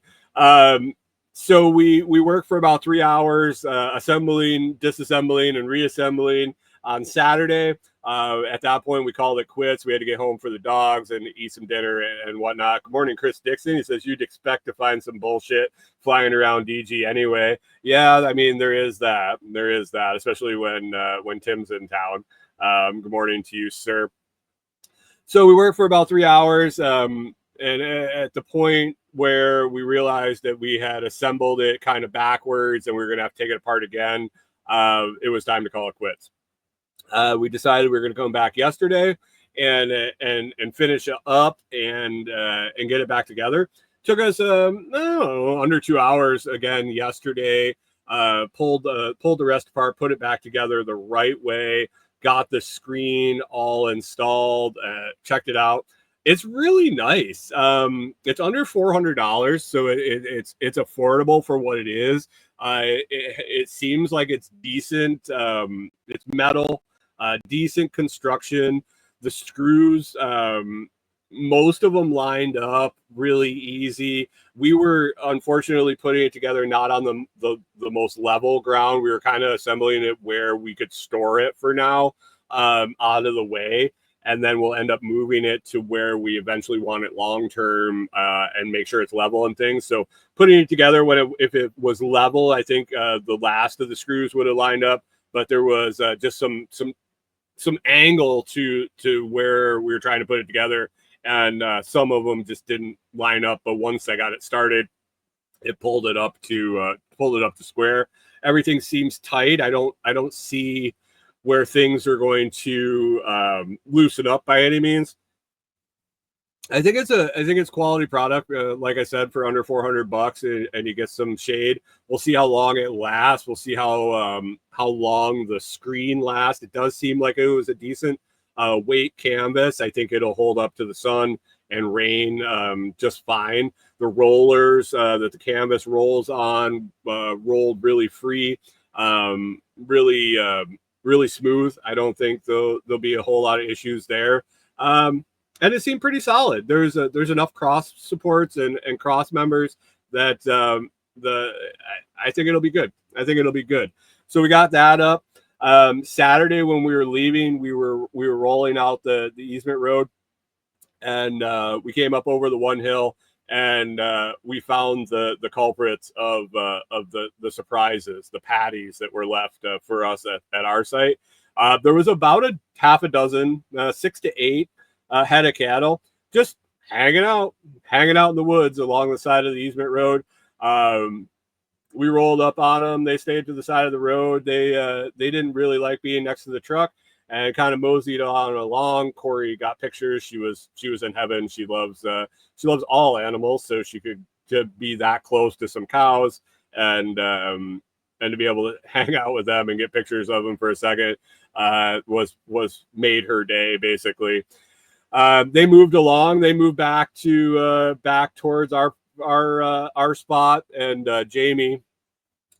So we worked for about 3 hours, assembling, disassembling, and reassembling. on Saturday. At that point, we called it quits. We had to get home for the dogs and eat some dinner and whatnot. Good morning, Chris Dixon. He says, you'd expect to find some bullshit flying around DG anyway. Yeah, I mean, there is that. There is that, especially when Tim's in town. Good morning to you, sir. So we worked for about 3 hours. And at the point where we realized that we had assembled it kind of backwards and we were going to have to take it apart again, it was time to call it quits. We decided we were going to come back yesterday and finish it up and get it back together. Took us under 2 hours again yesterday. Pulled the rest apart, put it back together the right way. Got the screen all installed. Checked it out. It's really nice. It's under $400, so it's affordable for what it is. It seems like it's decent. It's metal. Decent construction. The screws, most of them lined up really easy. We were unfortunately putting it together not on the most level ground. We were kind of assembling it where we could store it for now, out of the way, and then we'll end up moving it to where we eventually want it long term, and make sure it's level and things. So putting it together if it was level, I think the last of the screws would have lined up, but there was just some angle to where we were trying to put it together, and some of them just didn't line up. But once I got it started, it pulled it up to square. Everything seems tight. I don't see where things are going to loosen up by any means. I think it's quality product. Like I said, for under $400, and you get some shade. We'll see how long it lasts. We'll see how long the screen lasts. It does seem like it was a decent weight canvas. I think it'll hold up to the sun and rain just fine. The rollers that the canvas rolls on rolled really free, really smooth. I don't think there'll be a whole lot of issues there. And it seemed pretty solid. There's enough cross supports and cross members that I think it'll be good. I think it'll be good. So we got that up. Saturday when we were leaving, we were rolling out the easement road, and we came up over the one hill, and we found the culprits of the surprises, the patties that were left for us at our site. There was about a half a dozen, 6 to 8. Head of cattle just hanging out in the woods along the side of the easement road. We rolled up on them. They stayed to the side of the road. They didn't really like being next to the truck and kind of moseyed on along. Corey got pictures. She was in heaven. She loves all animals, so she could to be that close to some cows and to be able to hang out with them and get pictures of them for a second was made her day basically. They moved along. They moved back towards our spot, and Jamie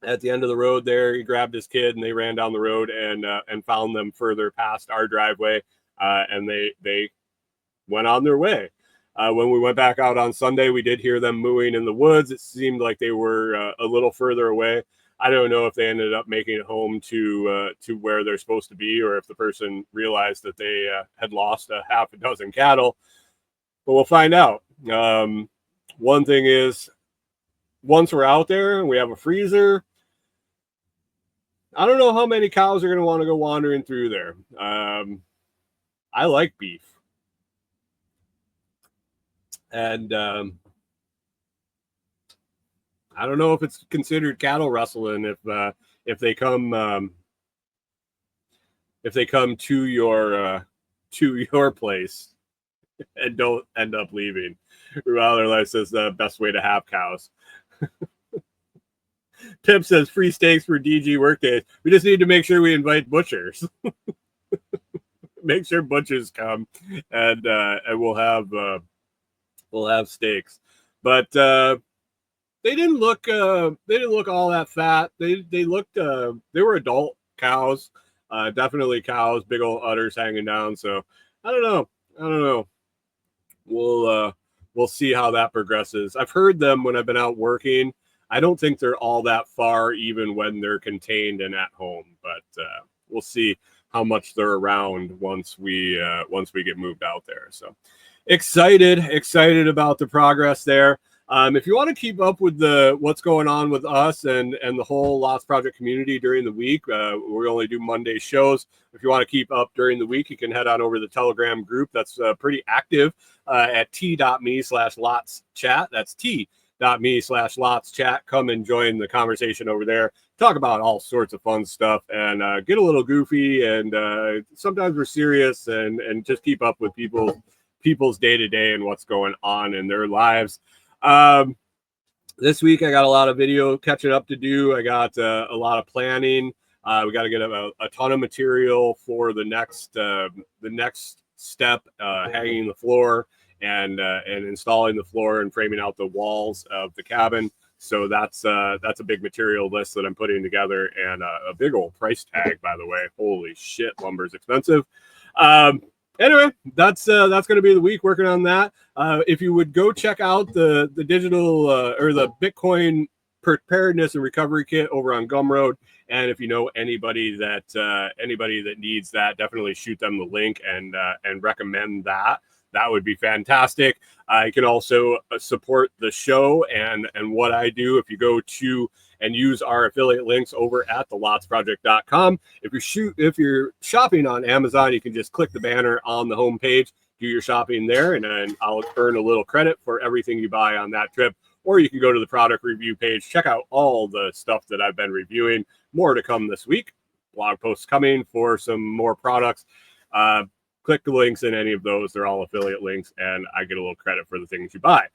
at the end of the road there, he grabbed his kid and they ran down the road and found them further past our driveway, and they went on their way. When we went back out on Sunday, we did hear them mooing in the woods. It seemed like they were a little further away. I don't know if they ended up making it home to where they're supposed to be, or if the person realized that they had lost a half a dozen cattle. But we'll find out. One thing is, once we're out there and we have a freezer, I don't know how many cows are going to want to go wandering through there. I like beef. And I don't know if it's considered cattle rustling if they come to your place and don't end up leaving. Wilder Life says the best way to have cows. Pip says free steaks for DG workdays. We just need to make sure we invite butchers. Make sure butchers come, and we'll have steaks. But they didn't look all that fat. They were adult cows, definitely cows, big old udders hanging down. So I don't know. We'll see how that progresses. I've heard them when I've been out working. I don't think they're all that far, even when they're contained and at home. But we'll see. how much they're around once we get moved out there. So excited about the progress there. If you want to keep up with what's going on with us and the whole Lots Project community during the week, we only do Monday shows. If you want to keep up during the week, you can head on over to the Telegram group. That's pretty active at t.me/LotsChat. That's t.me/LotsChat. Come and join the conversation over there. Talk about all sorts of fun stuff and get a little goofy. And sometimes we're serious and just keep up with people's day-to-day and what's going on in their lives. This week I got a lot of video catching up to do. I got a lot of planning. We got to get a ton of material for the next step, hanging the floor and installing the floor and framing out the walls of the cabin. So that's a big material list that I'm putting together, and a big old price tag, by the way. Holy shit, lumber is expensive. Anyway, that's going to be the week working on that. If you would go check out the digital or the Bitcoin Preparedness and Recovery Kit over on Gumroad, and if you know anybody that needs that, definitely shoot them the link and recommend that. That would be fantastic. You can also support the show and what I do if you go to and use our affiliate links over at thelotsproject.com. If you're shopping on Amazon, you can just click the banner on the homepage, do your shopping there, and then I'll earn a little credit for everything you buy on that trip. Or you can go to the product review page, check out all the stuff that I've been reviewing. More to come this week. Blog posts coming for some more products. Click the links in any of those. They're all affiliate links, and I get a little credit for the things you buy.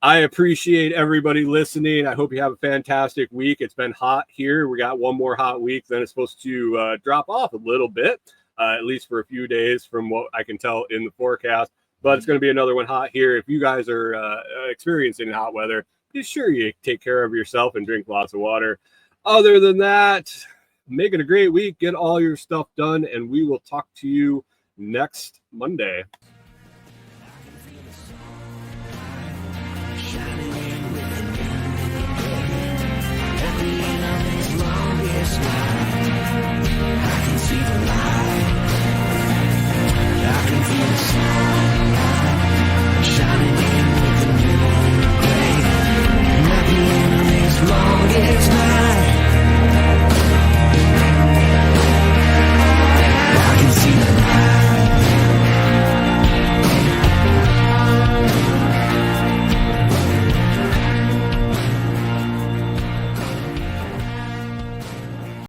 I appreciate everybody listening. I hope you have a fantastic week. It's been hot here. We got one more hot week. Then it's supposed to drop off a little bit, at least for a few days from what I can tell in the forecast. But it's going to be another one hot here. If you guys are experiencing hot weather, be sure you take care of yourself and drink lots of water. Other than that, make it a great week. Get all your stuff done, and we will talk to you next Monday.